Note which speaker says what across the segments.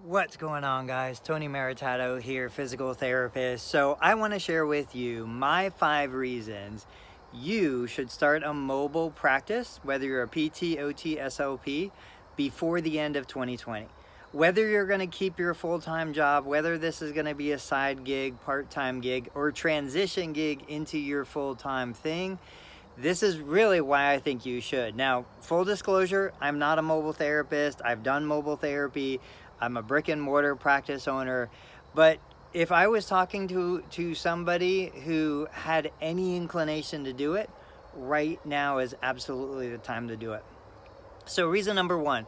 Speaker 1: What's going on, guys? Tony Maritato here, physical therapist. So I want to share with you my 5 reasons you should start a mobile practice, whether you're a PT, OT, SLP, before the end of 2020. Whether you're going to keep your full-time job, whether this is going to be a side gig, part-time gig, or transition gig into your full-time thing, this is really why I think you should. Now, full disclosure, I'm not a mobile therapist. I've done mobile therapy. I'm a brick and mortar practice owner. But if I was talking to somebody who had any inclination to do it, right now is absolutely the time to do it. So reason number 1,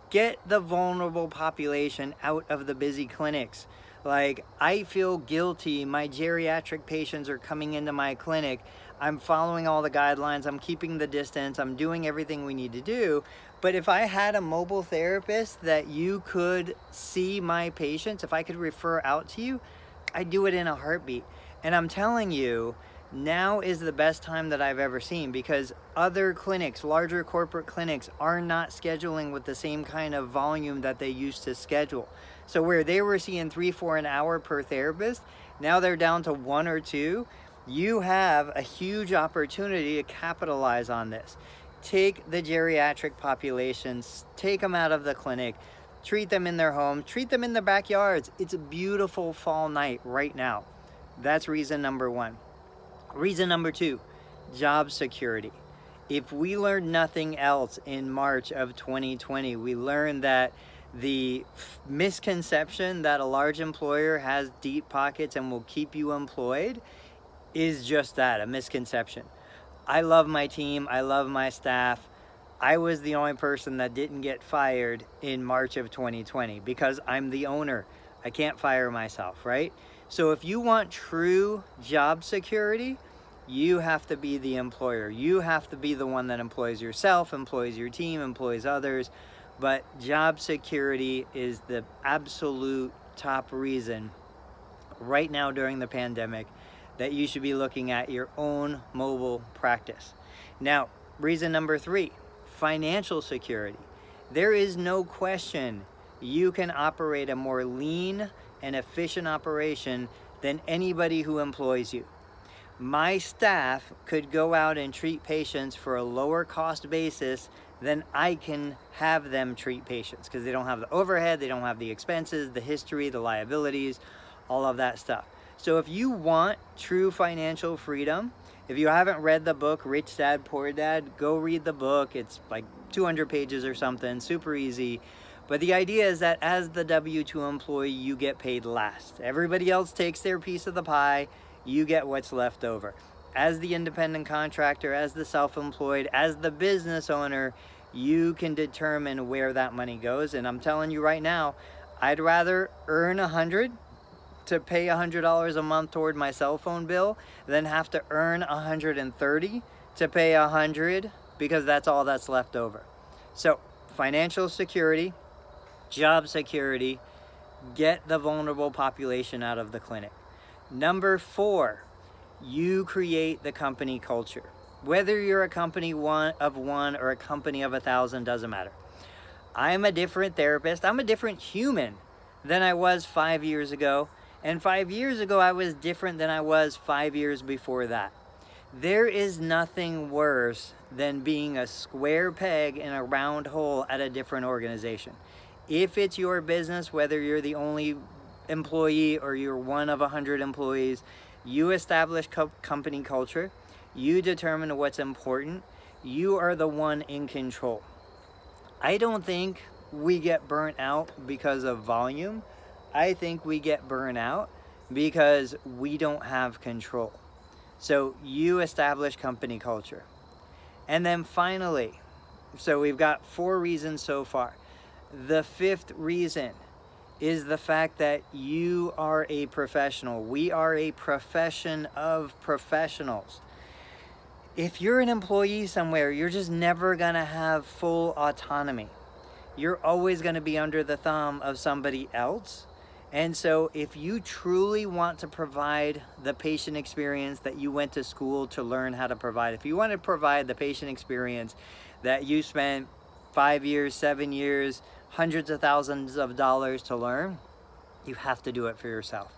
Speaker 1: get the vulnerable population out of the busy clinics. Like, I feel guilty. My geriatric patients are coming into my clinic. I'm following all the guidelines. I'm keeping the distance. I'm doing everything we need to do. But if I had a mobile therapist that you could see my patients, if I could refer out to you, I'd do it in a heartbeat. And I'm telling you, now is the best time that I've ever seen, because other clinics, larger corporate clinics, are not scheduling with the same kind of volume that they used to schedule. So where they were seeing 3-4 an hour per therapist, now they're down to 1 or 2. You have a huge opportunity to capitalize on this. Take the geriatric populations, take them out of the clinic, treat them in their home, treat them in their backyards. It's a beautiful fall night right now. That's reason number 1. Reason number 2, job security. If we learned nothing else in March of 2020, we learned that the misconception that a large employer has deep pockets and will keep you employed is just that, a misconception. I love my team. I love my staff. I was the only person that didn't get fired in March of 2020 because I'm the owner. I can't fire myself, right? So if you want true job security, you have to be the employer. You have to be the one that employs yourself, employs your team, employs others. But job security is the absolute top reason right now during the pandemic that you should be looking at your own mobile practice. Now, reason number 3, financial security. There is no question you can operate a more lean and efficient operation than anybody who employs you. My staff could go out and treat patients for a lower cost basis than I can have them treat patients, because they don't have the overhead, they don't have the expenses, the history, the liabilities, all of that stuff. So if you want true financial freedom, if you haven't read the book Rich Dad Poor Dad, go read the book. It's like 200 pages or something, super easy. But the idea is that as the W-2 employee, you get paid last. Everybody else takes their piece of the pie, you get what's left over. As the independent contractor, as the self-employed, as the business owner, you can determine where that money goes. And I'm telling you right now, I'd rather earn $100 to pay $100 a month toward my cell phone bill than have to earn $130 to pay $100, because that's all that's left over. So financial security, job security, get the vulnerable population out of the clinic. Number 4, you create the company culture. Whether you're a company of one or a company of 1,000, doesn't matter. I'm a different therapist. I'm a different human than I was 5 years ago. And 5 years ago, I was different than I was 5 years before that. There is nothing worse than being a square peg in a round hole at a different organization. If it's your business, whether you're the only employee or you're one of 100 employees, you establish company culture. You determine what's important. You are the one in control. I don't think we get burnt out because of volume. I think we get burnt out because we don't have control. So you establish company culture. And then finally, so we've got 4 reasons so far. The 5th reason is the fact that you are a professional. We are a profession of professionals. If you're an employee somewhere, you're just never gonna have full autonomy. You're always gonna be under the thumb of somebody else. And so if you truly want to provide the patient experience that you went to school to learn how to provide, if you want to provide the patient experience that you spent 5 years, 7 years hundreds of thousands of dollars to learn, you have to do it for yourself.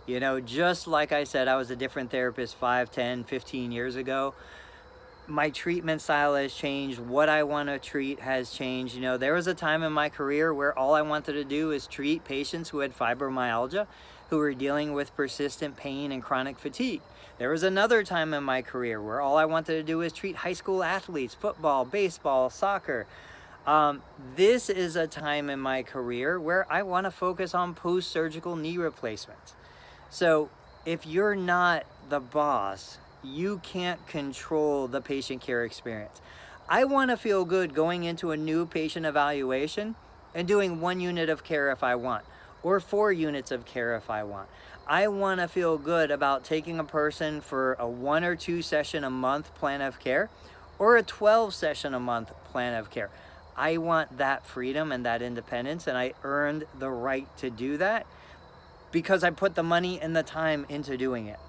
Speaker 1: You know, just like I said, I was a different therapist 5, 10, 15 years ago. My treatment style has changed. What I want to treat has changed. You know, there was a time in my career where all I wanted to do is treat patients who had fibromyalgia, who were dealing with persistent pain and chronic fatigue. There was another time in my career where all I wanted to do is treat high school athletes, football, baseball, soccer. This is a time in my career where I want to focus on post-surgical knee replacements. So if you're not the boss, you can't control the patient care experience. I want to feel good going into a new patient evaluation and doing 1 unit of care if I want, or 4 units of care if I want. I want to feel good about taking a person for a 1 or 2 session a month plan of care, or a 12 session a month plan of care. I want that freedom and that independence, and I earned the right to do that because I put the money and the time into doing it.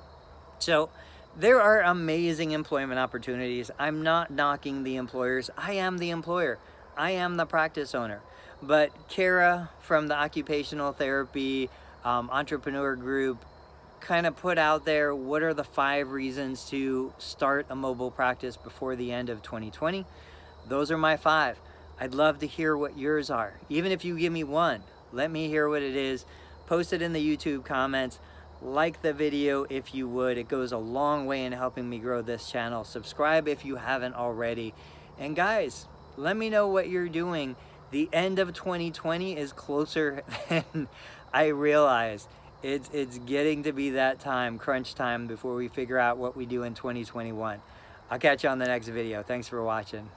Speaker 1: So there are amazing employment opportunities. I'm not knocking the employers. I am the employer. I am the practice owner. But Kara from the Occupational Therapy Entrepreneur Group kind of put out there, what are the 5 reasons to start a mobile practice before the end of 2020? Those are my 5. I'd love to hear what yours are. Even if you give me 1, let me hear what it is. Post it in the YouTube comments. Like the video if you would. It goes a long way in helping me grow this channel. Subscribe if you haven't already. And guys, let me know what you're doing. The end of 2020 is closer than I realize. It's getting to be that time, crunch time, before we figure out what we do in 2021. I'll catch you on the next video. Thanks for watching.